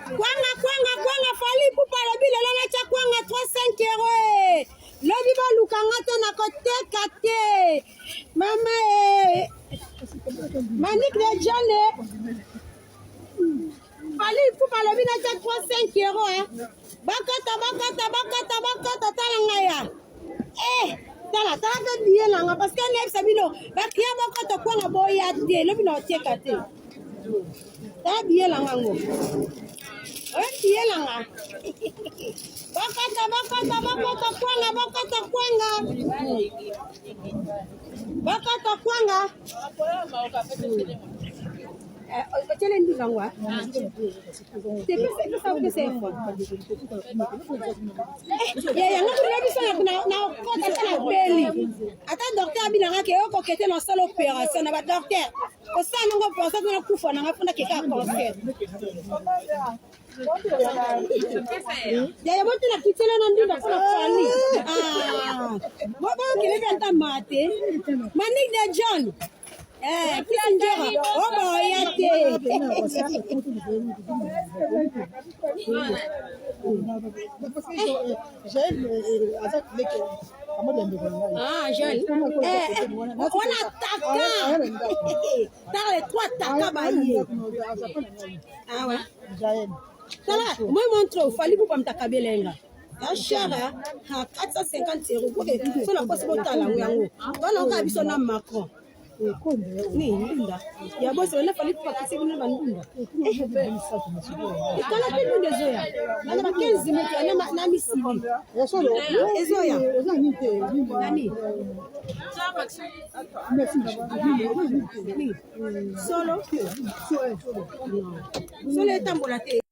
Kwanga Fally Ipupa lobi lelo na cha kwanga 35 euros. Lobi ba lukanga to na kote kate. Mama Manik de Jane. Fally Ipupa lobi na cha 35 euros hein. Bakata talanga ya. Tala bien là parce que les sabino ba kia bakata kwanga boya de lobi na tie kate. Ta bien là ngo. Bakata kwanga. Chele ndi langwa. C'est ça que c'est fort. Ya ngakuna biso na kota na beli. Ata docteur bilanga ke yo kokete na salle opération na ba docteur. Ko sa ngo pensa ko na kufa na ngafuna ke ka cancer. Ya bote na kitela na ndinda kwa Fally. Baba kile benta mate. Manik de John. Kisindera. Oba yate. Jeune. On attaque. Dans les 3 takas baillés. Ah ouais. Tala, moi montre Fally Ipupa mtakabelenga. Achara 450 euros. OK, so la possible tala yango. Wana ka biso na Macron. Ni ndunda. Ya bosi wala Fally Ipupa kisi kuna bandunda. Kala pinu dezoya. Na 15 minutes na misili. Ezoya. Nani? Solo. Solo etambola te.